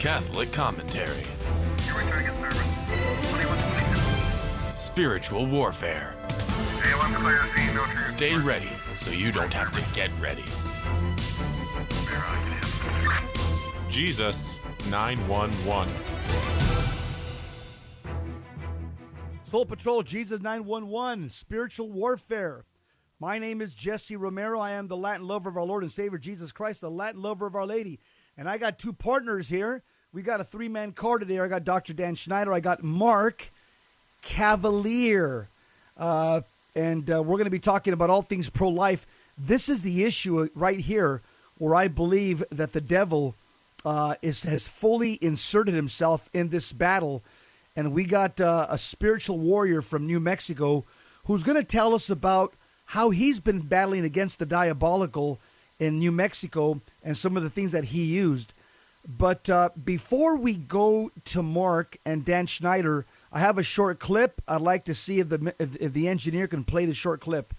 Catholic commentary. Spiritual warfare. Stay ready so you don't have to get ready. Jesus 911. Soul Patrol, Jesus 911, Spiritual Warfare. My name is Jesse Romero. I am the Latin lover of our Lord and Savior Jesus Christ, the Latin lover of Our Lady. And I got two partners here. We got a three-man car today. I got Dr. Dan Schneider. I got Mark Cavaliere. And we're going to be talking about all things pro-life. This is the issue right here where I believe that the devil has fully inserted himself in this battle. And we got a spiritual warrior from New Mexico who's going to tell us about how he's been battling against the diabolical in New Mexico and some of the things that he used. But before we go to Mark and Dan Schneider, I have a short clip. I'd like to see if the engineer can play the short clip.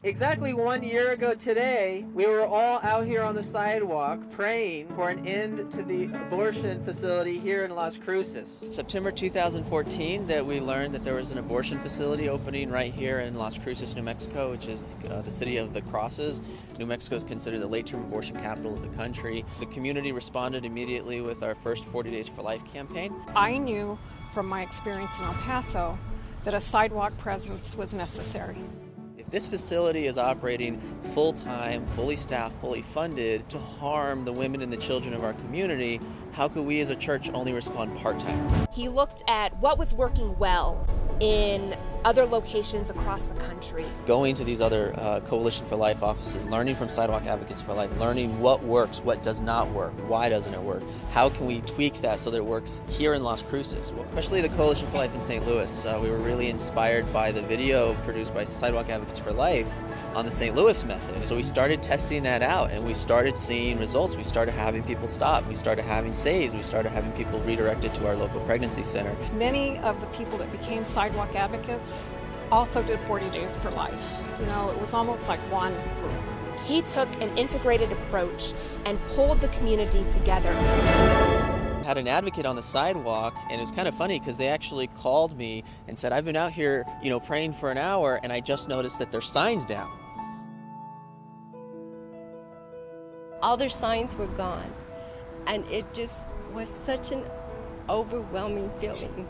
Exactly 1 year ago today, we were all out here on the sidewalk praying for an end to the abortion facility here in Las Cruces. September 2014 that we learned that there was an abortion facility opening right here in Las Cruces, New Mexico, which is the city of the Cruces. New Mexico is considered the late-term abortion capital of the country. The community responded immediately with our first 40 Days for Life campaign. I knew from my experience in El Paso that a sidewalk presence was necessary. If this facility is operating full-time, fully staffed, fully funded to harm the women and the children of our community, how could we as a church only respond part-time? He looked at what was working well in other locations across the country. Going to these other Coalition for Life offices, learning from Sidewalk Advocates for Life, learning what works, what does not work, why doesn't it work, how can we tweak that so that it works here in Las Cruces, well, especially the Coalition for Life in St. Louis. We were really inspired by the video produced by Sidewalk Advocates for Life on the St. Louis method. So we started testing that out and we started seeing results. We started having people stop. We started having saves. We started having people redirected to our local pregnancy center. Many of the people that became sidewalk advocates also did 40 Days for Life. You know, it was almost like one group. He took an integrated approach and pulled the community together. Had an advocate on the sidewalk, and it was kind of funny because they actually called me and said, I've been out here, praying for an hour, and I just noticed that their sign's down. All their signs were gone, and it just was such an overwhelming feeling.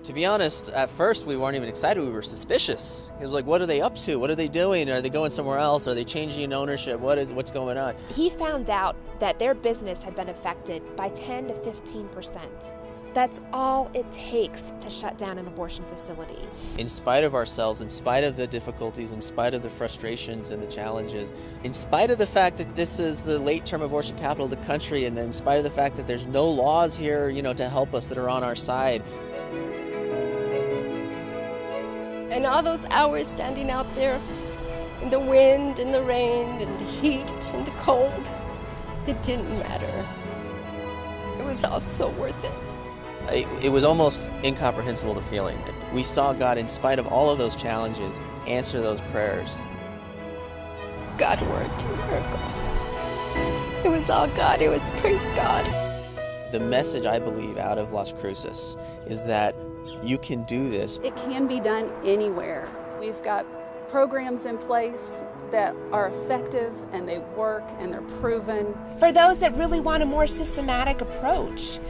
To be honest, at first we weren't even excited, we were suspicious. It was like, what are they up to? What are they doing? Are they going somewhere else? Are they changing ownership? What's going on? He found out that their business had been affected by 10 to 15%. That's all it takes to shut down an abortion facility. In spite of ourselves, in spite of the difficulties, in spite of the frustrations and the challenges, in spite of the fact that this is the late-term abortion capital of the country, and then in spite of the fact that there's no laws here, to help us that are on our side. And all those hours standing out there in the wind and the rain and the heat and the cold, it didn't matter. It was all so worth it. It was almost incomprehensible, the feeling. We saw God, in spite of all of those challenges, answer those prayers. God worked a miracle. It was all God. It was praise God. The message, I believe, out of Las Cruces is that you can do this. It can be done anywhere. We've got programs in place that are effective and they work and they're proven. For those that really want a more systematic approach,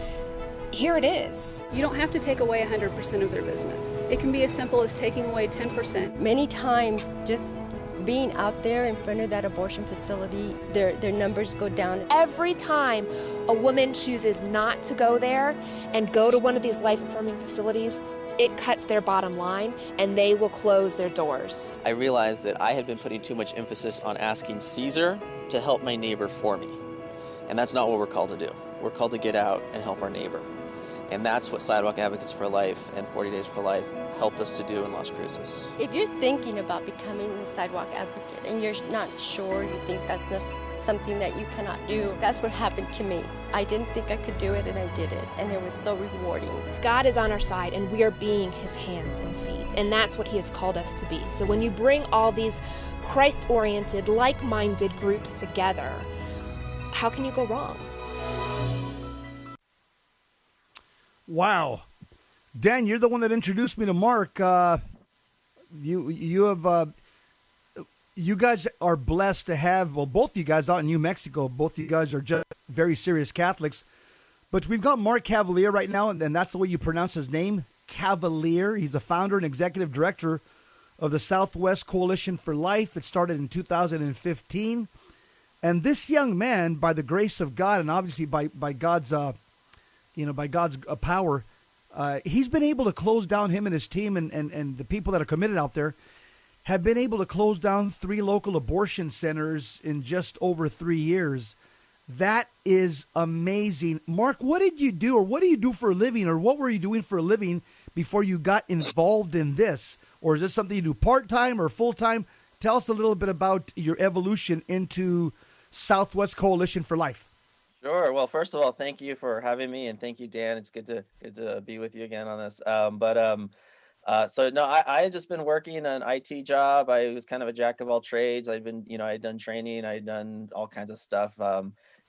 here it is. You don't have to take away 100% of their business. It can be as simple as taking away 10%. Many times, just being out there in front of that abortion facility, their numbers go down. Every time a woman chooses not to go there and go to one of these life-affirming facilities, it cuts their bottom line and they will close their doors. I realized that I had been putting too much emphasis on asking Caesar to help my neighbor for me. And that's not what we're called to do. We're called to get out and help our neighbor. And that's what Sidewalk Advocates for Life and 40 Days for Life helped us to do in Las Cruces. If you're thinking about becoming a sidewalk advocate and you're not sure, you think that's not something that you cannot do, that's what happened to me. I didn't think I could do it, and I did it, and it was so rewarding. God is on our side, and we are being his hands and feet, and that's what he has called us to be. So when you bring all these Christ-oriented, like-minded groups together, how can you go wrong? Wow. Dan, you're the one that introduced me to Mark. You guys are blessed to have, well, both you guys out in New Mexico. Both you guys are just very serious Catholics. But we've got Mark Cavaliere right now, and that's the way you pronounce his name, Cavaliere. He's the founder and executive director of the Southwest Coalition for Life. It started in 2015. And this young man, by the grace of God, and obviously by God's power, he's been able to close down, him and his team and the people that are committed out there have been able to close down 3 local abortion centers in just over 3 years. That is amazing. Mark, what did you do, or what do you do for a living, or what were you doing for a living before you got involved in this? Or is this something you do part-time or full-time? Tell us a little bit about your evolution into Southwest Coalition for Life. Sure. Well, first of all, thank you for having me, and thank you, Dan. It's good to be with you again on this. So no, I had just been working an IT job. I was kind of a jack of all trades. I'd been, I'd done training, I'd done all kinds of stuff,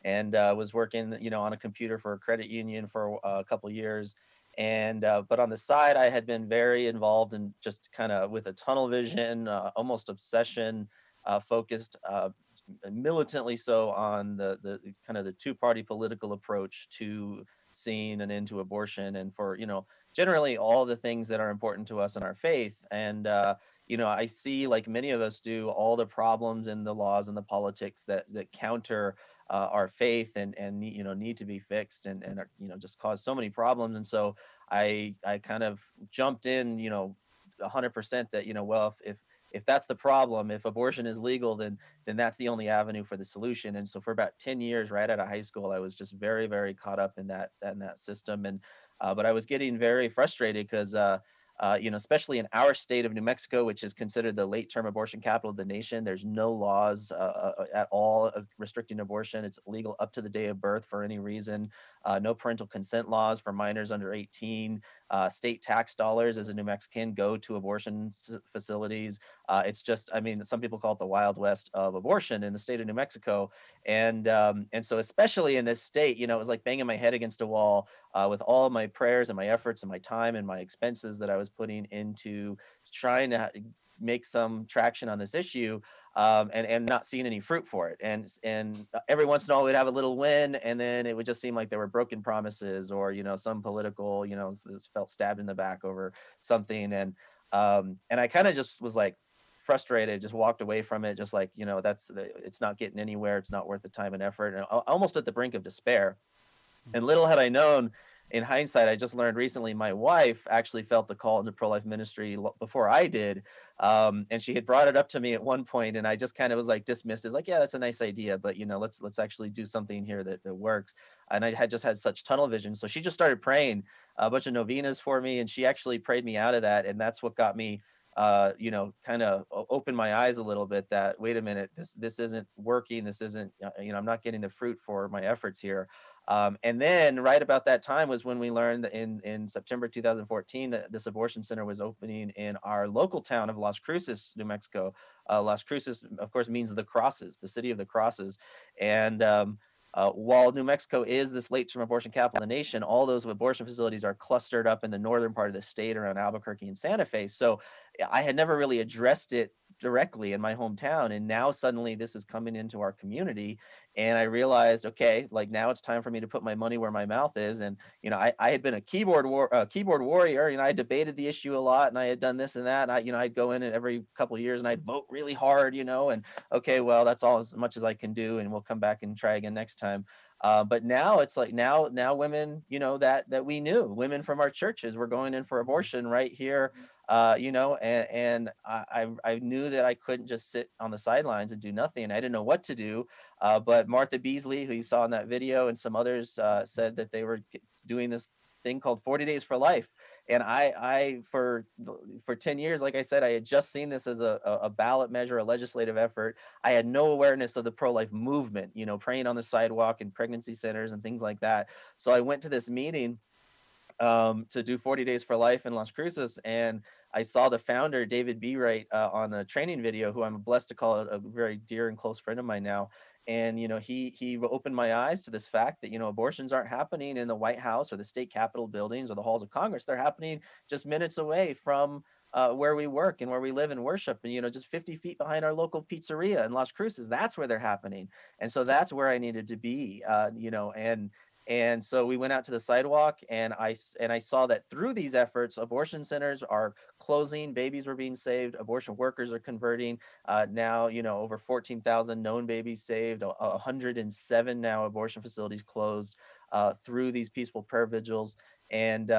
and was working, on a computer for a credit union for a couple of years. And but on the side, I had been very involved in just kind of with a tunnel vision, almost obsession, focused. Militantly so on the kind of the two-party political approach to seeing an end to abortion, and for generally all the things that are important to us in our faith. And I see, like many of us do, all the problems in the laws and the politics that counter our faith and need to be fixed, and just cause so many problems. And so I kind of jumped in 100% that well, if that's the problem, if abortion is legal, then that's the only avenue for the solution. And so for about 10 years, right out of high school, I was just very, very caught up in that system. And but I was getting very frustrated because especially in our state of New Mexico, which is considered the late-term abortion capital of the nation, there's no laws at all restricting abortion. It's legal up to the day of birth for any reason. No parental consent laws for minors under 18. State tax dollars as a New Mexican go to abortion facilities. It's just, some people call it the Wild West of abortion in the state of New Mexico. And so especially in this state, it was like banging my head against a wall with all my prayers and my efforts and my time and my expenses that I was putting into trying to make some traction on this issue, and not seeing any fruit for it. And every once in a while we'd have a little win, and then it would just seem like there were broken promises, or some political, felt stabbed in the back over something. And I kind of just was like frustrated, just walked away from it, just like, it's not getting anywhere, it's not worth the time and effort, and almost at the brink of despair. And little had I known, in hindsight, I just learned recently, my wife actually felt the call into pro-life ministry before I did. And she had brought it up to me at one point, and I just kind of was like dismissed as like, yeah, that's a nice idea, but let's actually do something here that works. And I had just had such tunnel vision. So she just started praying a bunch of novenas for me, and she actually prayed me out of that. And that's what got me kind of opened my eyes a little bit that, wait a minute, this isn't working. This isn't, I'm not getting the fruit for my efforts here. And then right about that time was when we learned in September 2014 that this abortion center was opening in our local town of Las Cruces, New Mexico. Las Cruces, of course, means the crosses, the city of the crosses. And while New Mexico is this late-term abortion capital of the nation, all those abortion facilities are clustered up in the northern part of the state around Albuquerque and Santa Fe. So I had never really addressed it directly in my hometown, and now suddenly this is coming into our community, and I realized, okay, like now it's time for me to put my money where my mouth is. And I had been a keyboard warrior. I debated the issue a lot, and I had done this and that. And I'd go in and every couple of years and I'd vote really hard, and okay, well, that's all as much as I can do, and we'll come back and try again next time. But now it's like now women, that we knew, women from our churches were going in for abortion right here. And I knew that I couldn't just sit on the sidelines and do nothing. I didn't know what to do. But Martha Beasley, who you saw in that video, and some others said that they were doing this thing called 40 Days for Life. And I for 10 years, like I said, I had just seen this as a ballot measure, a legislative effort. I had no awareness of the pro-life movement, praying on the sidewalk and pregnancy centers and things like that. So I went to this meeting to do 40 Days for Life in Las Cruces, and I saw the founder, David B. Wright, on a training video, who I'm blessed to call a very dear and close friend of mine now. And, he opened my eyes to this fact that, abortions aren't happening in the White House or the state Capitol buildings or the halls of Congress. They're happening just minutes away from where we work and where we live and worship, and, just 50 feet behind our local pizzeria in Las Cruces. That's where they're happening. And so that's where I needed to be, and so we went out to the sidewalk, and I saw that through these efforts, abortion centers are closing, babies were being saved, abortion workers are converting. Now, over 14,000 known babies saved, 107 now abortion facilities closed through these peaceful prayer vigils. And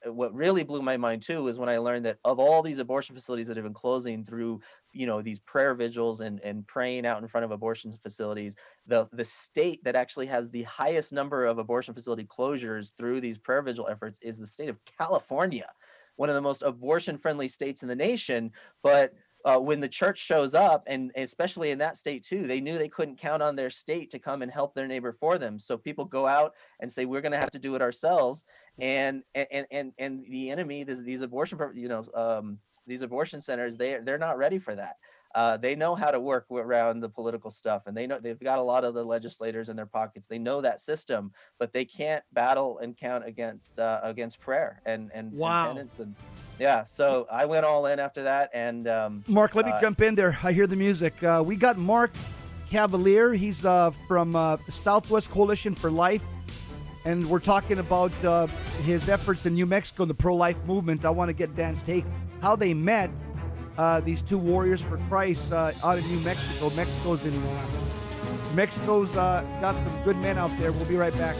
what really blew my mind too is when I learned that of all these abortion facilities that have been closing through, these prayer vigils and praying out in front of abortion facilities, the state that actually has the highest number of abortion facility closures through these prayer vigil efforts is the state of California, one of the most abortion friendly states in the nation. But when the church shows up, and especially in that state too, they knew they couldn't count on their state to come and help their neighbor for them. So people go out and say, we're going to have to do it ourselves. And the enemy, these abortion, these abortion centers, they're not ready for that. They know how to work around the political stuff, and they know they've got a lot of the legislators in their pockets. They know that system, but they can't battle and count against prayer and wow. penance. And yeah, so I went all in after that. And Mark, let me jump in there. I hear the music. We got Mark Cavaliere. He's from Southwest Coalition for Life, and we're talking about his efforts in New Mexico, the pro-life movement. I want to get Dan's take how they met. These two warriors for Christ out of New Mexico. Mexico's got some good men out there. We'll be right back.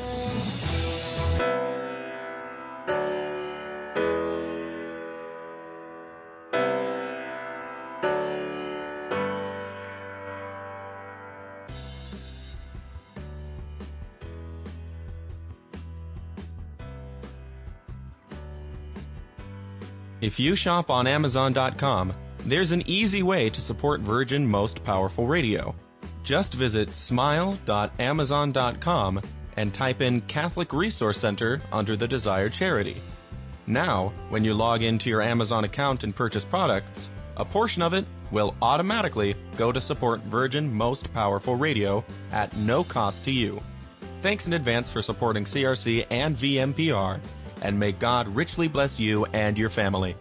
If you shop on Amazon.com, there's an easy way to support Virgin Most Powerful Radio. Just visit smile.amazon.com and type in Catholic Resource Center under the desired charity. Now, when you log into your Amazon account and purchase products, a portion of it will automatically go to support Virgin Most Powerful Radio at no cost to you. Thanks in advance for supporting CRC and VMPR, and may God richly bless you and your family.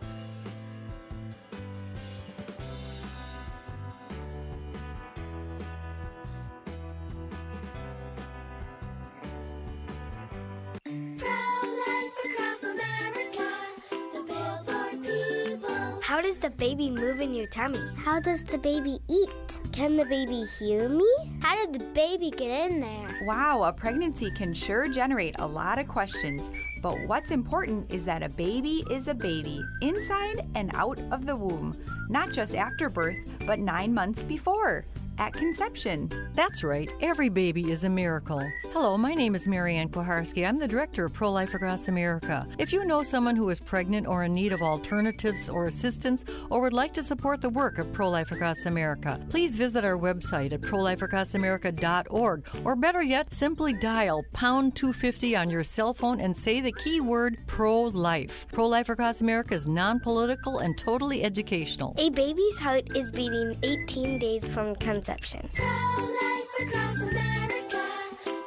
How does the baby move in your tummy? How does the baby eat? Can the baby hear me? How did the baby get in there? Wow, a pregnancy can sure generate a lot of questions. But what's important is that a baby is a baby, inside and out of the womb. Not just after birth, but 9 months before. At conception. That's right. Every baby is a miracle. Hello, my name is Marianne Koharski. I'm the director of Pro-Life Across America. If you know someone who is pregnant or in need of alternatives or assistance or would like to support the work of Pro-Life Across America, please visit our website at prolifeacrossamerica.org, or better yet, simply dial pound 250 on your cell phone and say the keyword pro-life. Pro-Life Across America is non-political and totally educational. A baby's heart is beating 18 days from conception. Pro-life across America,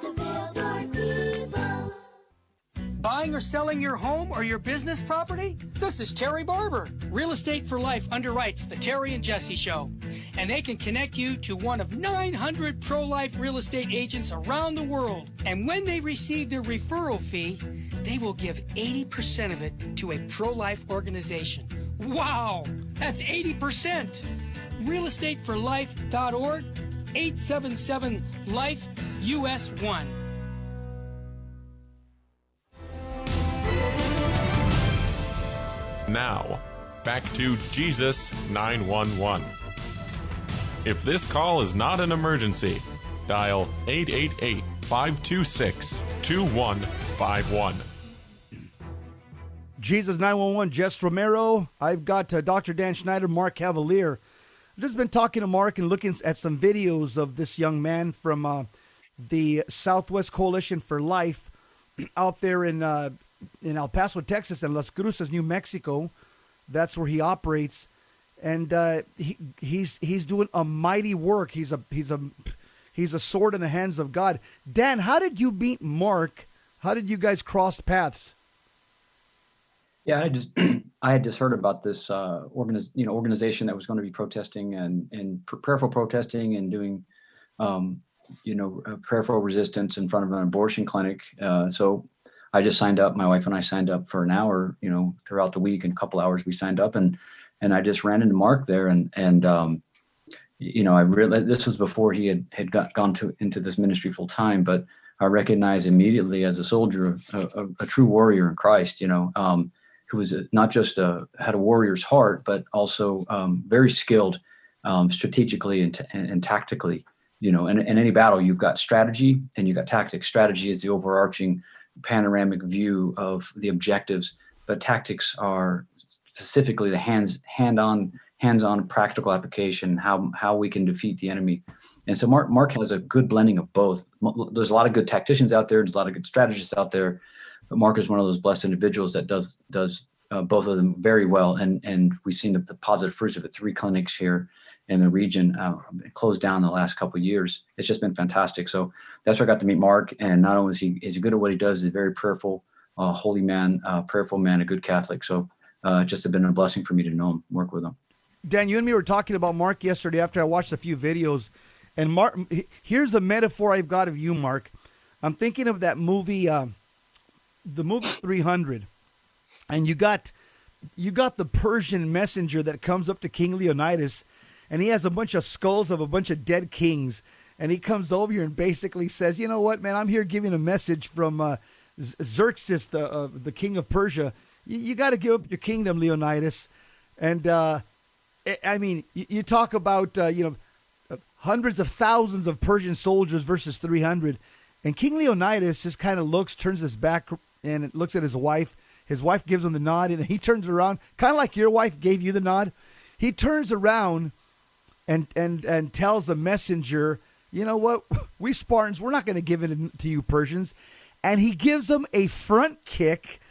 the Billboard people. Buying or selling your home or your business property? This is Terry Barber. Real Estate for Life underwrites the Terry and Jesse Show, and they can connect you to one of 900 pro-life real estate agents around the world. And when they receive their referral fee, they will give 80% of it to a pro-life organization. Wow, that's 80%. realestateforlife.org, 877-LIFE, US 1. Now, back to Jesus 911. If this call is not an emergency, dial 888-526-2151. Jesus 911, Jess Romero. I've got Dr. Dan Schneider, Mark Cavaliere. I've just been talking to Mark and looking at some videos of this young man from the Southwest Coalition for Life out there in El Paso, Texas, and Las Cruces, New Mexico. That's where he operates. and he's doing a mighty work. He's a sword in the hands of God. Dan, how did you meet Mark? How did you guys cross paths? Yeah, I had just heard about this organization that was going to be protesting and prayerful protesting and doing prayerful resistance in front of an abortion clinic. So I just signed up. My wife and I signed up for an hour, throughout the week, and a couple hours we signed up, and I just ran into Mark there, and I realized this was before he had gone into this ministry full time, but I recognized immediately as a soldier, a true warrior in Christ, who was not just had a warrior's heart, but also very skilled strategically and tactically. In any battle, you've got strategy and you've got tactics. Strategy is the overarching panoramic view of the objectives, but tactics are specifically the hands-on practical application, how we can defeat the enemy. And so Mark has a good blending of both. There's a lot of good tacticians out there. There's a lot of good strategists out there. But Mark is one of those blessed individuals that does both of them very well. And we've seen the positive fruits of it. 3 clinics here in the region closed down in the last couple of years. It's just been fantastic. So that's where I got to meet Mark. And not only is he good at what he does, he's a very prayerful, holy man, prayerful man, a good Catholic. So just have been a blessing for me to know him, work with him. Dan, you and me were talking about Mark yesterday after I watched a few videos. And Mark, here's the metaphor I've got of you, Mark. I'm thinking of that movie, the movie 300. And you got the Persian messenger that comes up to King Leonidas, and he has a bunch of skulls of a bunch of dead kings. And he comes over here and basically says, you know what, man, I'm here giving a message from Xerxes, the king of Persia. You got to give up your kingdom, Leonidas. And, I mean, you talk about, hundreds of thousands of Persian soldiers versus 300. And King Leonidas just kind of turns his back and looks at his wife. His wife gives him the nod, and he turns around, kind of like your wife gave you the nod. He turns around and tells the messenger, you know what, we Spartans, we're not going to give it to you Persians. And he gives them a front kick.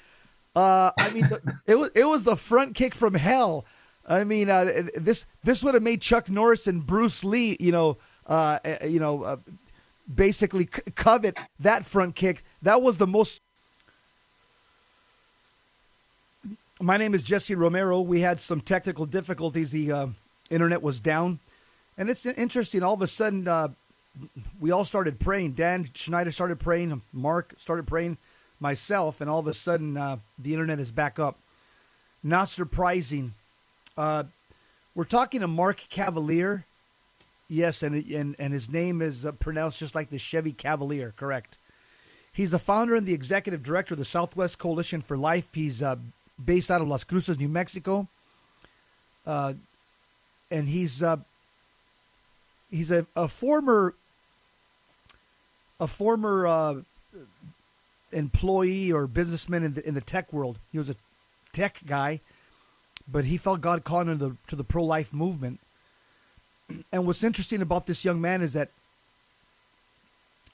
It was the front kick from hell. I mean, this would have made Chuck Norris and Bruce Lee, basically covet that front kick. That was the most. My name is Jesse Romero. We had some technical difficulties. The internet was down, and it's interesting. All of a sudden, we all started praying. Dan Schneider started praying. Mark started praying. Myself, and all of a sudden, the internet is back up. Not surprising. We're talking to Mark Cavaliere. Yes, and his name is pronounced just like the Chevy Cavalier, correct. He's the founder and the executive director of the Southwest Coalition for Life. He's based out of Las Cruces, New Mexico. And he's a former employee or businessman in the tech world. He was a tech guy, but he felt God calling him to the pro-life movement. And what's interesting about this young man is that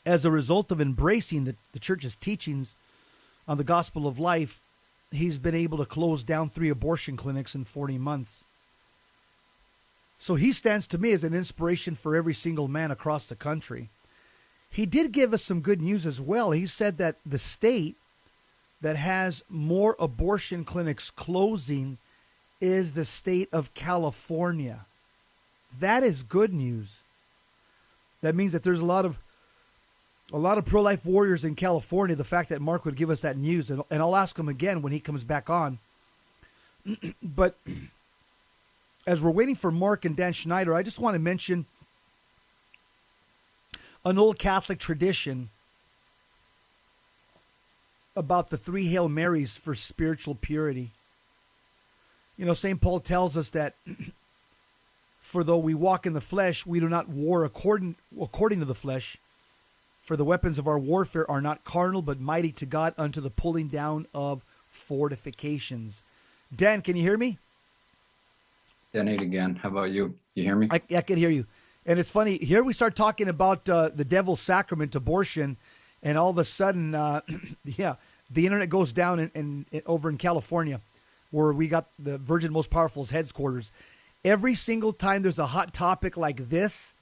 as a result of embracing the church's teachings on the gospel of life, he's been able to close down 3 abortion clinics in 40 months. So he stands to me as an inspiration for every single man across the country. He did give us some good news as well. He said that the state that has more abortion clinics closing is the state of California. That is good news. That means that there's a lot of pro-life warriors in California. The fact that Mark would give us that news, and I'll ask him again when he comes back on. But as we're waiting for Mark and Dan Schneider, I just want to mention an old Catholic tradition about the 3 Hail Marys for spiritual purity. St. Paul tells us that for though we walk in the flesh, we do not war according to the flesh. For the weapons of our warfare are not carnal, but mighty to God unto the pulling down of fortifications. Dan, can you hear me? Donate again. How about you? You hear me? I can hear you. And it's funny, here we start talking about the devil's sacrament, abortion, and all of a sudden, the internet goes down in over in California, where we got the Virgin Most Powerful's headquarters. every single time there's a hot topic like this,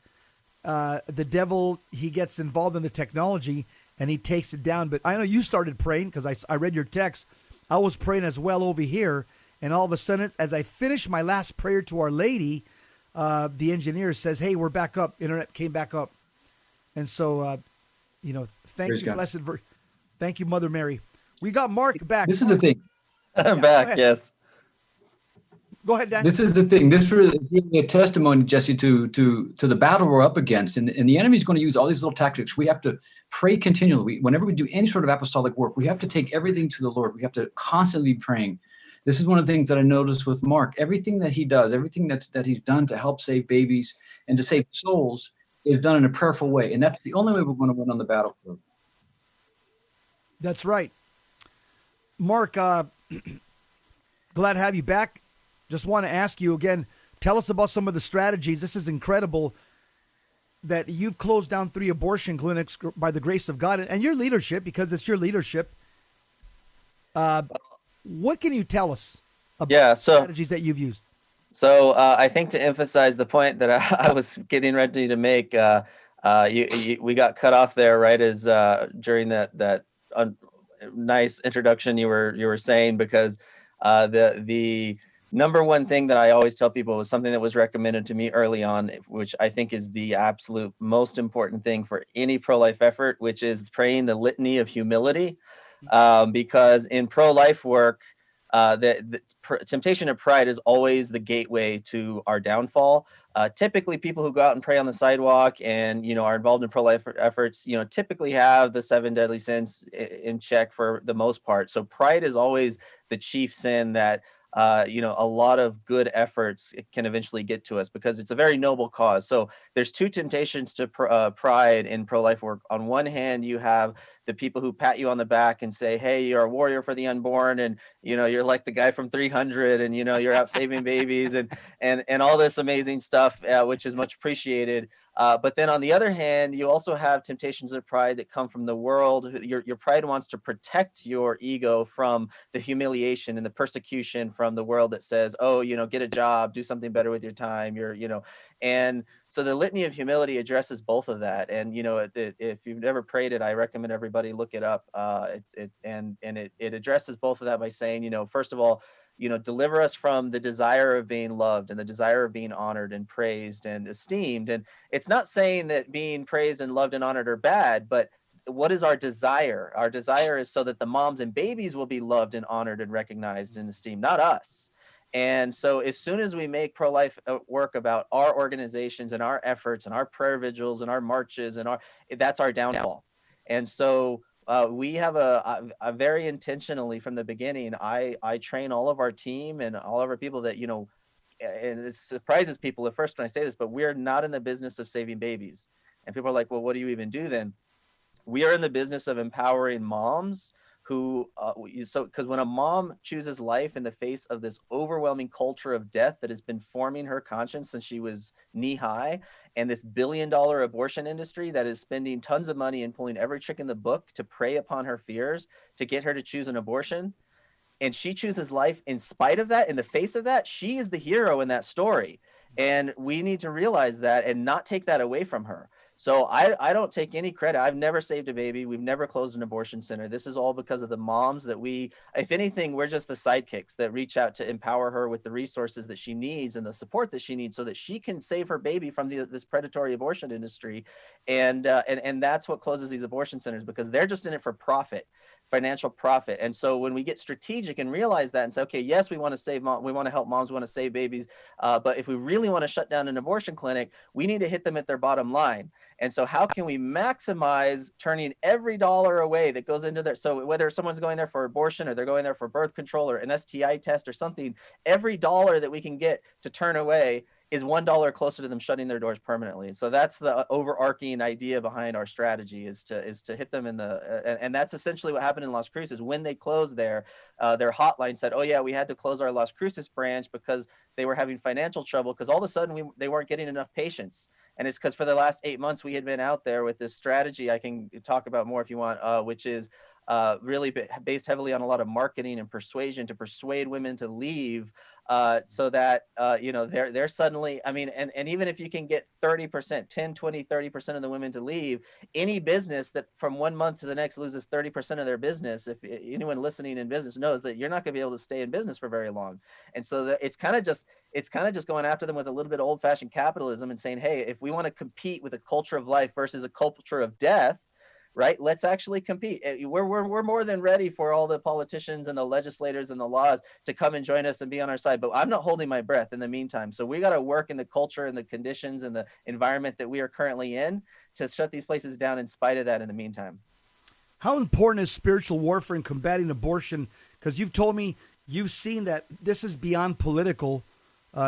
the devil, he gets involved in the technology and he takes it down. But I know you started praying because I read your text. I was praying as well over here. And all of a sudden, as I finished my last prayer to Our Lady, the engineer says, hey, we're back up. Internet came back up. And so, thank Praise you, God. Blessed Virgin. Thank you, Mother Mary. We got Mark back. This is the thing. I'm back. Yes. Go ahead, Dan. This is the thing. This really is really a testimony, Jesse, to the battle we're up against. And the enemy is going to use all these little tactics. We have to pray continually. Whenever we do any sort of apostolic work, we have to take everything to the Lord. We have to constantly be praying. This is one of the things that I noticed with Mark. Everything that he does, everything that he's done to help save babies and to save souls is done in a prayerful way. And that's the only way we're going to win on the battlefield. That's right. Mark, glad to have you back. Just want to ask you again, tell us about some of the strategies. This is incredible that you've closed down 3 abortion clinics by the grace of God and your leadership, because it's your leadership. What can you tell us about strategies that you've used? So I think to emphasize the point that I was getting ready to make, we got cut off there right as during that nice introduction you were saying, because the number one thing that I always tell people was something that was recommended to me early on, which I think is the absolute most important thing for any pro-life effort, which is praying the litany of humility. Because in pro-life work, the temptation of pride is always the gateway to our downfall. Typically, people who go out and pray on the sidewalk and are involved in pro-life efforts, typically have the 7 deadly sins in check for the most part. So pride is always the chief sin that a lot of good efforts can eventually get to us, because it's a very noble cause. So there's 2 temptations to pride in pro-life work. On one hand, you have the people who pat you on the back and say, hey, you're a warrior for the unborn, and you're like the guy from 300, and you're out saving babies and all this amazing stuff, which is much appreciated. But then on the other hand, you also have temptations of pride that come from the world. Your pride wants to protect your ego from the humiliation and the persecution from the world that says, oh, get a job, do something better with your time. And so the litany of humility addresses both of that. And, if you've never prayed it, I recommend everybody look it up. It addresses both of that by saying, first of all, deliver us from the desire of being loved and the desire of being honored and praised and esteemed. And it's not saying that being praised and loved and honored are bad, but what is our desire? Our desire is so that the moms and babies will be loved and honored and recognized and esteemed, not us. And so as soon as we make pro-life work about our organizations and our efforts and our prayer vigils and our marches that's our downfall. And so we have a very intentionally from the beginning, I train all of our team and all of our people that, and it surprises people at first when I say this, but we're not in the business of saving babies. And people are like, well, what do you even do then? We are in the business of empowering moms who, because when a mom chooses life in the face of this overwhelming culture of death that has been forming her conscience since she was knee high, and this billion-dollar abortion industry that is spending tons of money and pulling every trick in the book to prey upon her fears to get her to choose an abortion, and she chooses life in spite of that, in the face of that, she is the hero in that story. And we need to realize that and not take that away from her. So I don't take any credit. I've never saved a baby. We've never closed an abortion center. This is all because of the moms that if anything, we're just the sidekicks that reach out to empower her with the resources that she needs and the support that she needs so that she can save her baby from this predatory abortion industry. And that's what closes these abortion centers, because they're just in it for profit. Financial profit. And so when we get strategic and realize that and say, okay, yes, we want to save mom, we want to help moms, we want to save babies. But if we really want to shut down an abortion clinic, we need to hit them at their bottom line. And so how can we maximize turning every dollar away that goes into there? So whether someone's going there for abortion or they're going there for birth control or an STI test or something, every dollar that we can get to turn away is $1 closer to them shutting their doors permanently. So that's the overarching idea behind our strategy, is to hit them in the, and that's essentially what happened in Las Cruces. When they closed their hotline said, oh yeah, we had to close our Las Cruces branch because they were having financial trouble, because all of a sudden they weren't getting enough patients. And it's because for the last 8 months we had been out there with this strategy I can talk about more if you want, which is really based heavily on a lot of marketing and persuasion to persuade women to leave, so that they're suddenly, I mean, and even if you can get 30%, 10, 20, 30% of the women to leave, any business that from 1 month to the next loses 30% of their business, if anyone listening in business knows that you're not going to be able to stay in business for very long. And so it's kind of just going after them with a little bit of old-fashioned capitalism and saying, hey, if we want to compete with a culture of life versus a culture of death, right? Let's actually compete. We're more than ready for all the politicians and the legislators and the laws to come and join us and be on our side. But I'm not holding my breath in the meantime. So we got to work in the culture and the conditions and the environment that we are currently in to shut these places down in spite of that in the meantime. How important is spiritual warfare in combating abortion? Because you've told me you've seen that this is beyond political.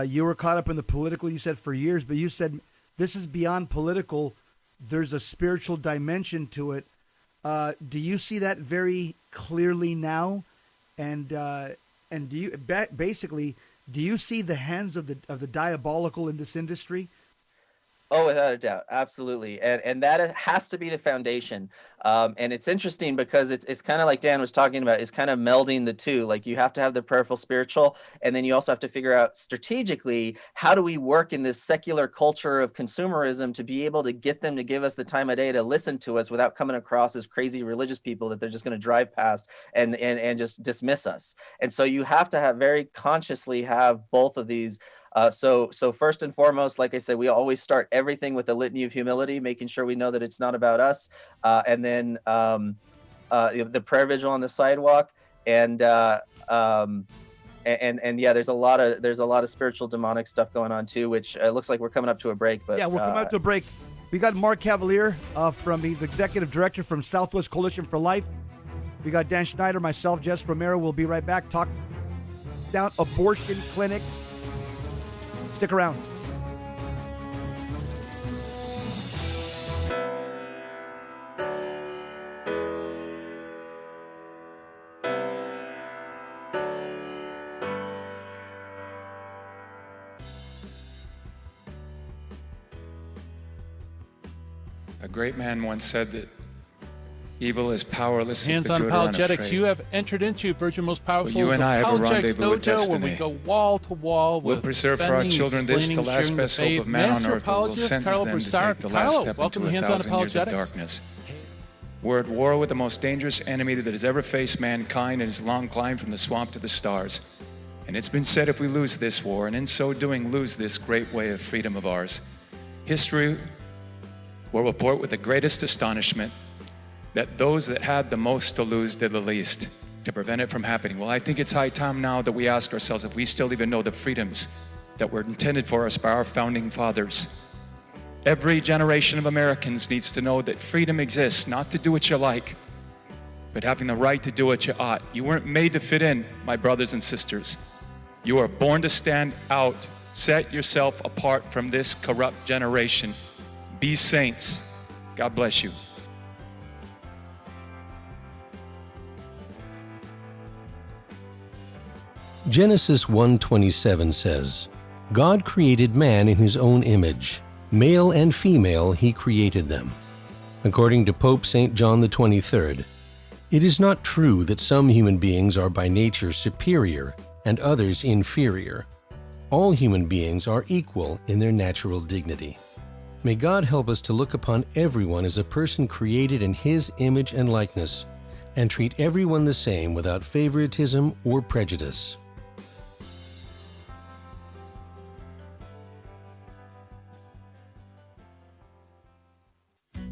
You were caught up in the political, you said, for years, but you said this is beyond political. There's a spiritual dimension to it. Do you see that very clearly now? And do you do you see the hands of the diabolical in this industry? Oh, without a doubt. Absolutely. And that has to be the foundation. And it's interesting because it's kind of like Dan was talking about, is kind of melding the two. Like you have to have the prayerful spiritual, and then you also have to figure out strategically, how do we work in this secular culture of consumerism to be able to get them to give us the time of day to listen to us without coming across as crazy religious people that they're just going to drive past and just dismiss us. And so you have to very consciously have both of these. So first and foremost, like I said, we always start everything with a litany of humility, making sure we know that it's not about us. And then the prayer vigil on the sidewalk, and yeah, there's a lot of spiritual demonic stuff going on too, which looks like we're coming up to a break. But yeah, we're coming up to a break. We got Mark Cavaliere he's executive director from Southwest Coalition for Life. We got Dan Schneider, myself, Jess Romero. We'll be right back. Talk down abortion clinics. Stick around. A great man once said that evil is powerless. Hands on Apologetics. You have entered into Virgin Most Powerful you and I have a Apologetics rendezvous with Dojo, when we destiny. go wall to wall. We'll with preserve for our defending, children this, the explaining, last sharing best the hope faith. of man on Master earth, but we'll Apologist sentence Carlo them to Broussard. take the last Carlo, step welcome into to Hands on 1,000 years of Apologetics. darkness. We're at war with the most dangerous enemy that has ever faced mankind in his long climb from the swamp to the stars. And it's been said, if we lose this war, and in so doing lose this great way of freedom of ours, history will report with the greatest astonishment that those that had the most to lose did the least to prevent it from happening. Well, I think it's high time now that we ask ourselves if we still even know the freedoms that were intended for us by our founding fathers. Every generation of Americans needs to know that freedom exists, not to do what you like, but having the right to do what you ought. You weren't made to fit in, my brothers and sisters. You are born to stand out. Set yourself apart from this corrupt generation. Be saints. God bless you. Genesis 1:27 says, God created man in his own image. Male and female he created them. According to Pope St. John the 23rd, it is not true that some human beings are by nature superior and others inferior. All human beings are equal in their natural dignity. May God help us to look upon everyone as a person created in his image and likeness, and treat everyone the same without favoritism or prejudice.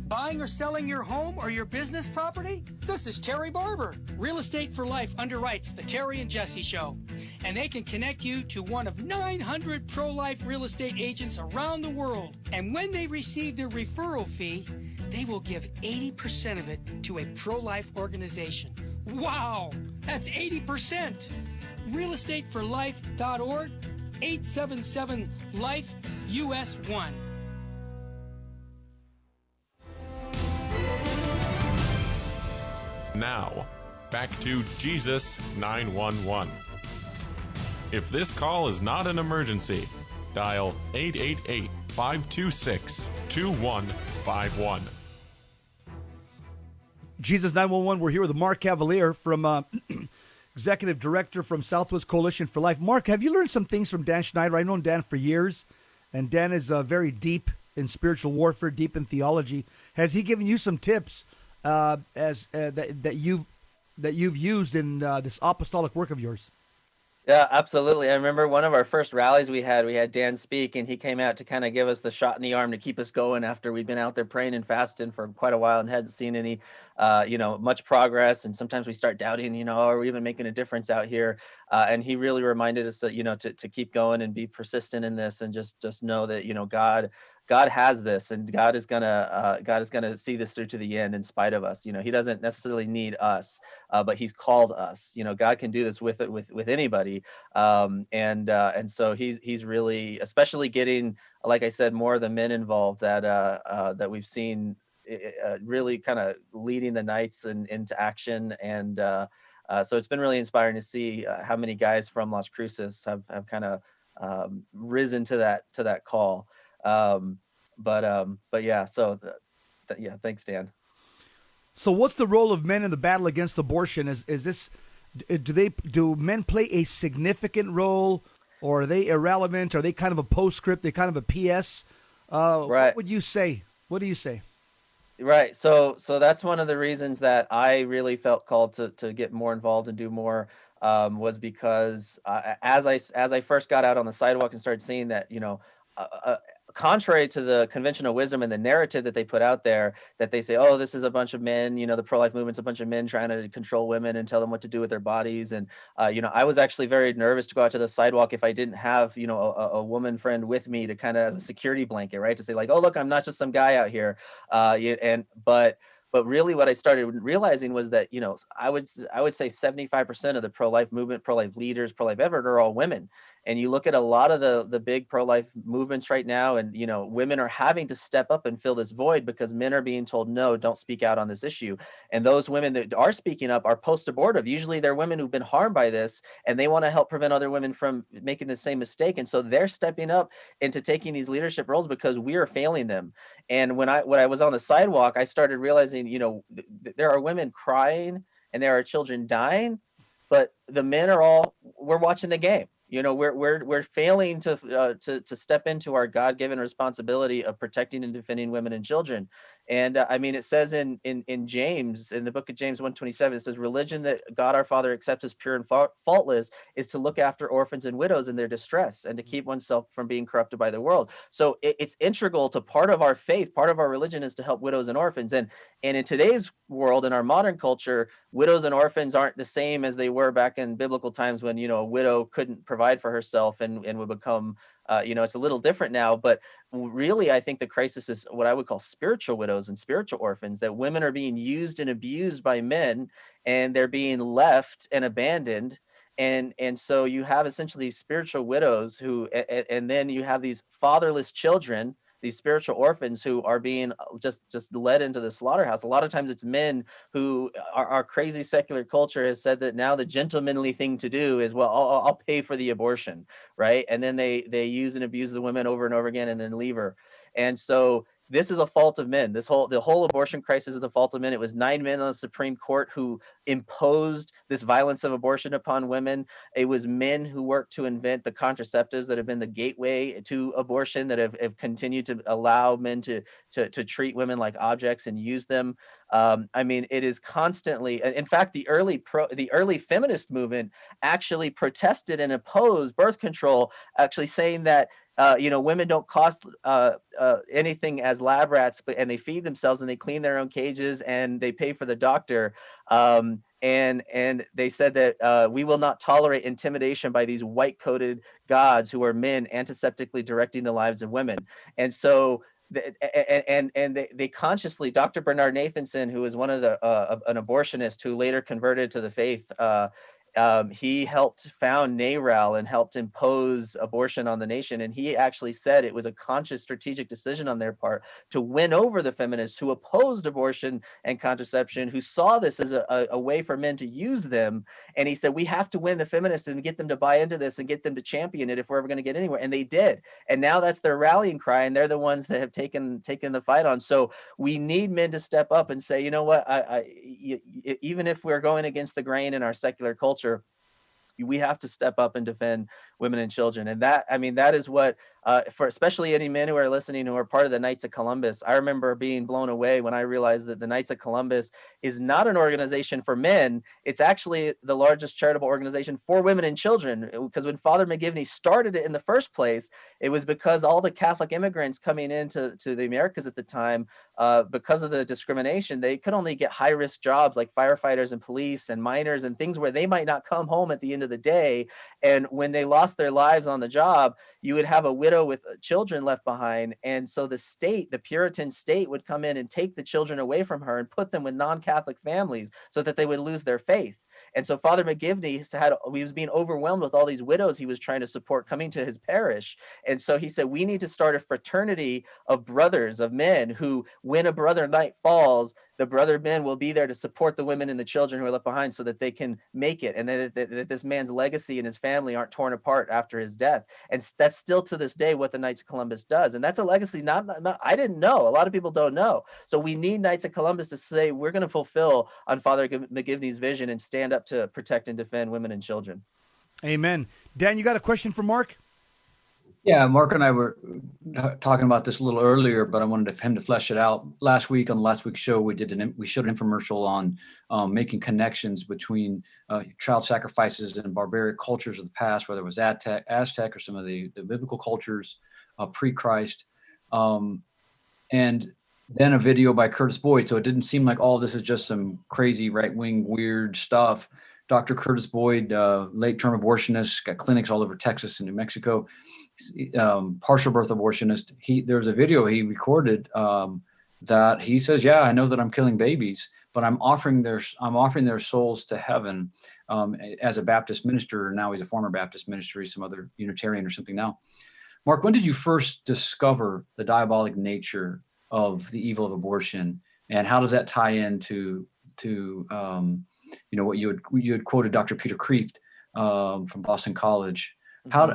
Buying or selling your home or your business property? This is Terry Barber. Real Estate for Life underwrites the Terry and Jesse Show. And they can connect you to one of 900 pro-life real estate agents around the world. And when they receive their referral fee, they will give 80% of it to a pro-life organization. Wow, that's 80%. realestateforlife.org, 877-LIFE-US1. Now, back to Jesus 911. If this call is not an emergency, dial 888-526-2151. Jesus 911. We're here with Mark Cavaliere from Executive Director from Southwest Coalition for Life. Mark, have you learned some things from Dan Schneider? I've known Dan for years, and Dan is very deep in spiritual warfare, deep in theology. Has he given you some tips that you've used in this apostolic work of yours? Yeah, absolutely. I remember one of our first rallies we had Dan speak, and he came out to kind of give us the shot in the arm to keep us going after we'd been out there praying and fasting for quite a while and hadn't seen any, much progress. And sometimes we start doubting, are we even making a difference out here? And he really reminded us that, to keep going and be persistent in this, and just know that, God has this, and God is gonna see this through to the end in spite of us. He doesn't necessarily need us, but He's called us. God can do this with anybody, and so He's really, especially getting, like I said, more of the men involved that we've seen, really kind of leading the Knights into action, and so it's been really inspiring to see how many guys from Las Cruces have kind of risen to that call. But yeah, so yeah, thanks, Dan. So what's the role of men in the battle against abortion? Is this, do men play a significant role, or are they irrelevant? Are they kind of a postscript? They kind of a PS? Right. What would you say? What do you say? Right. So that's one of the reasons that I really felt called to get more involved and do more, was because as I first got out on the sidewalk and started seeing that, contrary to the conventional wisdom and the narrative that they put out there, that they say, oh, this is a bunch of men, the pro-life movement's a bunch of men trying to control women and tell them what to do with their bodies. And, I was actually very nervous to go out to the sidewalk if I didn't have, a woman friend with me to kind of as a security blanket, right? To say like, oh, look, I'm not just some guy out here. But really what I started realizing was that, I would say 75% of the pro-life movement, pro-life leaders, pro-life effort are all women. And you look at a lot of the big pro-life movements right now, and, women are having to step up and fill this void because men are being told, no, don't speak out on this issue. And those women that are speaking up are post-abortive. Usually they're women who've been harmed by this, and they want to help prevent other women from making the same mistake. And so they're stepping up into taking these leadership roles because we are failing them. And when I was on the sidewalk, I started realizing, there are women crying and there are children dying, but the men we're watching the game. We're failing to step into our God-given responsibility of protecting and defending women and children. And it says in James, in the book of James 1:27, it says, religion that God our Father accepts as pure and faultless is to look after orphans and widows in their distress and to keep oneself from being corrupted by the world. So it's integral to part of our faith, part of our religion is to help widows and orphans. And in today's world, in our modern culture, widows and orphans aren't the same as they were back in biblical times when, a widow couldn't provide for herself and would become, it's a little different now. But really, I think the crisis is what I would call spiritual widows and spiritual orphans, that women are being used and abused by men and they're being left and abandoned. And so you have essentially these spiritual widows who, and then you have these fatherless children, these spiritual orphans who are being just led into the slaughterhouse. A lot of times it's men who our crazy secular culture has said that now the gentlemanly thing to do is, well, I'll pay for the abortion, right? And then they use and abuse the women over and over again and then leave her. And so this is a fault of men. The whole abortion crisis is the fault of men. It was 9 men on the Supreme Court who imposed this violence of abortion upon women. It was men who worked to invent the contraceptives that have been the gateway to abortion, that have continued to allow men to treat women like objects and use them. It is constantly. In fact, the early feminist movement actually protested and opposed birth control, actually saying that women don't cost anything as lab rats, and they feed themselves and they clean their own cages and they pay for the doctor. And they said that we will not tolerate intimidation by these white-coated gods who are men antiseptically directing the lives of women. And so they consciously, Dr. Bernard Nathanson, who was one of an abortionist who later converted to the faith, he helped found NARAL and helped impose abortion on the nation. And he actually said it was a conscious strategic decision on their part to win over the feminists who opposed abortion and contraception, who saw this as a way for men to use them. And he said, we have to win the feminists and get them to buy into this and get them to champion it if we're ever going to get anywhere. And they did. And now that's their rallying cry. And they're the ones that have taken the fight on. So we need men to step up and say, you know what, even if we're going against the grain in our secular culture, we have to step up and defend women and children. And that, I mean, that is what, for especially any men who are listening who are part of the Knights of Columbus, I remember being blown away when I realized that the Knights of Columbus is not an organization for men. It's actually the largest charitable organization for women and children. Because when Father McGivney started it in the first place, it was because all the Catholic immigrants coming into the Americas at the time, because of the discrimination, they could only get high-risk jobs like firefighters and police and miners and things where they might not come home at the end of the day. And when they lost their lives on the job, you would have a widow with children left behind. And so the state, the Puritan state, would come in and take the children away from her and put them with non-Catholic families so that they would lose their faith. And so Father McGivney he was being overwhelmed with all these widows he was trying to support coming to his parish. And so he said, we need to start a fraternity of brothers, of men who, when a brother night falls, the brother men will be there to support the women and the children who are left behind so that they can make it. And that this man's legacy and his family aren't torn apart after his death. And that's still to this day what the Knights of Columbus does. And that's a legacy not I didn't know. A lot of people don't know. So we need Knights of Columbus to say, we're going to fulfill on Father McGivney's vision and stand up to protect and defend women and children. Amen. Dan, you got a question for Mark? Yeah, Mark and I were talking about this a little earlier, but I wanted him to flesh it out. Last week on last week's show, we showed an infomercial on making connections between child sacrifices and barbaric cultures of the past, whether it was Aztec or some of the biblical cultures pre-Christ, and then a video by Curtis Boyd. So it didn't seem like all this is just some crazy right-wing weird stuff. Dr. Curtis Boyd, late-term abortionist, got clinics all over Texas and New Mexico. Partial birth abortionist. There was a video he recorded that he says, yeah, I know that I'm killing babies, but I'm offering their souls to heaven as a Baptist minister. Now he's a former Baptist minister. He's some other Unitarian or something now. Mark, when did you first discover the diabolic nature of the evil of abortion, and how does that tie into what you had quoted Dr. Peter Kreeft from Boston College?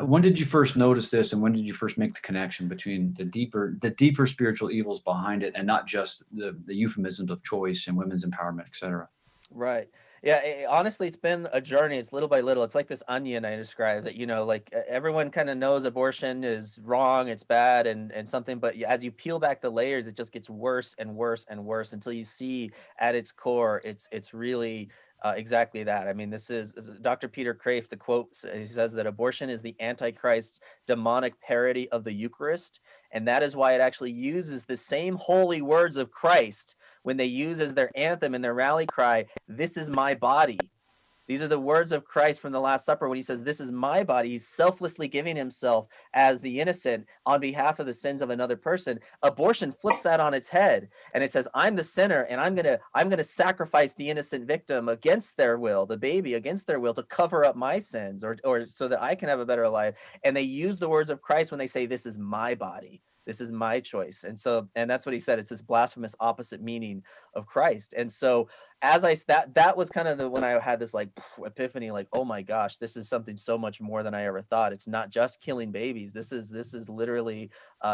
When did you first notice this, and when did you first make the connection between the deeper spiritual evils behind it, and not just the euphemisms of choice and women's empowerment, et cetera? Right. Yeah. Honestly, it's been a journey. It's little by little. It's like this onion I described that, like everyone kind of knows abortion is wrong, it's bad and something, but as you peel back the layers, it just gets worse and worse and worse until you see at its core, it's really exactly that. I mean, this is Dr. Peter Kreeft, the quote, he says that abortion is the Antichrist's demonic parody of the Eucharist. And that is why it actually uses the same holy words of Christ when they use as their anthem and their rally cry, this is my body. These are the words of Christ from the Last Supper when he says, this is my body. He's selflessly giving himself as the innocent on behalf of the sins of another person. Abortion flips that on its head, and it says, I'm the sinner, and I'm gonna sacrifice the innocent victim against their will, the baby against their will, to cover up my sins or so that I can have a better life. And they use the words of Christ when they say, this is my body. This is my choice. And that's what he said. It's this blasphemous opposite meaning of Christ. And so that was kind of when I had this like epiphany, like, oh my gosh, this is something so much more than I ever thought. It's not just killing babies. This is literally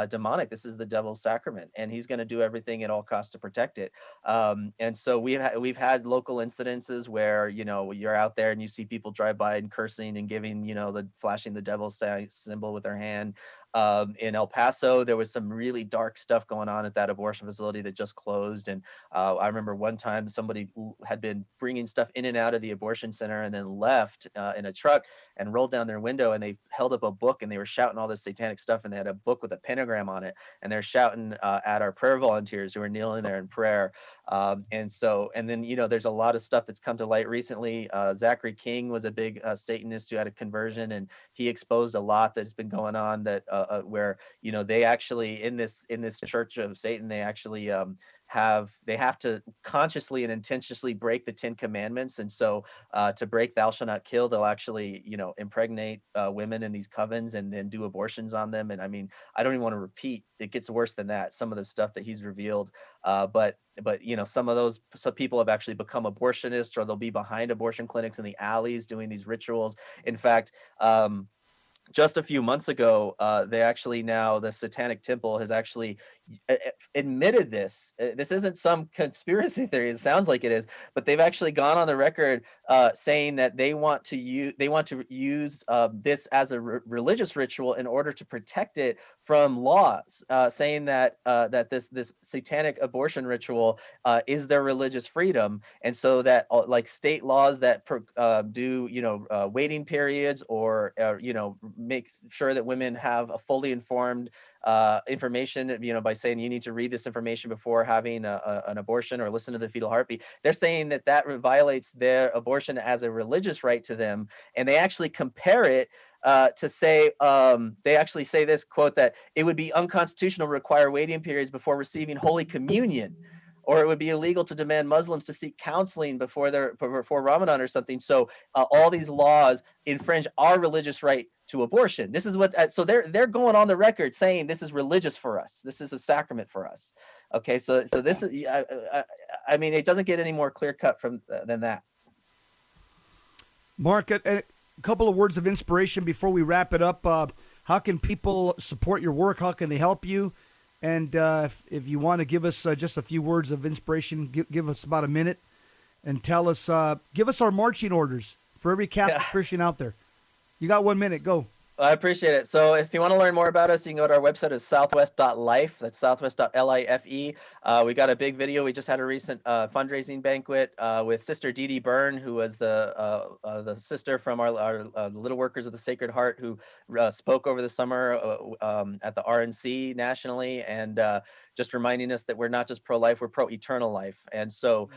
demonic. This is the devil's sacrament, and he's going to do everything at all costs to protect it. And so we've had local incidences where, you're out there and you see people drive by and cursing and giving, the flashing the devil's symbol with their hand. In El Paso, there was some really dark stuff going on at that abortion facility that just closed. And I remember one time somebody had been bringing stuff in and out of the abortion center and then left in a truck and rolled down their window, and they held up a book and they were shouting all this satanic stuff, and they had a book with a pentagram on it, and they're shouting at our prayer volunteers who are kneeling there in prayer. And then, there's a lot of stuff that's come to light recently. Zachary King was a big Satanist who had a conversion, and he exposed a lot that's been going on that where, they actually in this church of Satan, they actually have to consciously and intentionally break the 10 commandments. And so to break thou shalt not kill, they'll actually, impregnate women in these covens and then do abortions on them. And I mean, I don't even want to repeat, it gets worse than that, some of the stuff that he's revealed. But some people have actually become abortionists, or they'll be behind abortion clinics in the alleys doing these rituals. In fact, just a few months ago, the Satanic Temple has actually admitted this. This isn't some conspiracy theory. It sounds like it is, but they've actually gone on the record saying that they want to use this as a religious ritual in order to protect it from laws, saying that this satanic abortion ritual is their religious freedom, and so that like state laws that do waiting periods or make sure that women have a fully informed information, by saying you need to read this information before having an abortion or listen to the fetal heartbeat. They're saying that violates their abortion as a religious right to them, and they actually compare it to say, they actually say this quote, that it would be unconstitutional to require waiting periods before receiving Holy Communion, or it would be illegal to demand Muslims to seek counseling before Ramadan or something. So all these laws infringe our religious right to abortion. This is what, so they're going on the record saying this is religious for us. This is a sacrament for us. Okay, so this is, I mean, it doesn't get any more clear cut than that. Mark, a couple of words of inspiration before we wrap it up. How can people support your work? How can they help you? And if you want to give us just a few words of inspiration, give us about a minute and tell us, give us our marching orders for every Catholic Christian out there. You got 1 minute, go. I appreciate it. So if you want to learn more about us, you can go to our website at southwest.life. That's southwest.life. We got a big video. We just had a recent fundraising banquet with Sister Dee Dee Byrne, who was the sister from our Little Workers of the Sacred Heart, who spoke over the summer at the RNC nationally, and just reminding us that we're not just pro-life, we're pro-eternal life. And so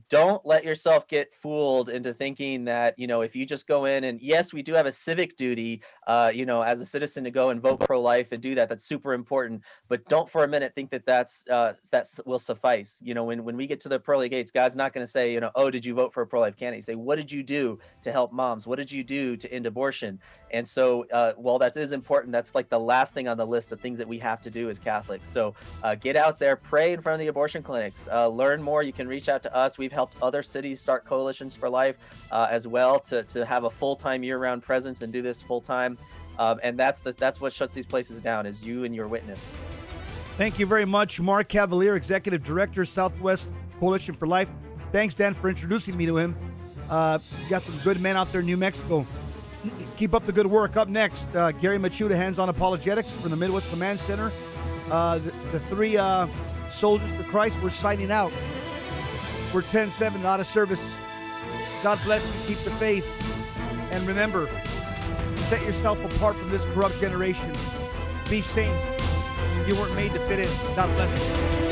don't let yourself get fooled into thinking that, if you just go in, and yes, we do have a civic duty, as a citizen, to go and vote pro-life and do that. That's super important. But don't for a minute think that that will suffice. When we get to the pearly gates, God's not going to say, oh, did you vote for a pro-life candidate? Say, what did you do to help moms? What did you do to end abortion? And so while that is important, that's like the last thing on the list of things that we have to do as Catholics. So get out there, pray in front of the abortion clinics, learn more. You can reach out to us. We've helped other cities start coalitions for life as well to have a full-time year-round presence and do this full-time. And that's what shuts these places down, is you and your witness. Thank you very much, Mark Cavaliere, Executive Director, Southwest Coalition for Life. Thanks, Dan, for introducing me to him. You got some good men out there in New Mexico. Keep up the good work. Up next, Gary Machuda, Hands On Apologetics from the Midwest Command Center. The three soldiers for Christ, we're signing out. We're 10-7, out of service. God bless you. Keep the faith. And remember, set yourself apart from this corrupt generation. Be saints. You weren't made to fit in. God bless you.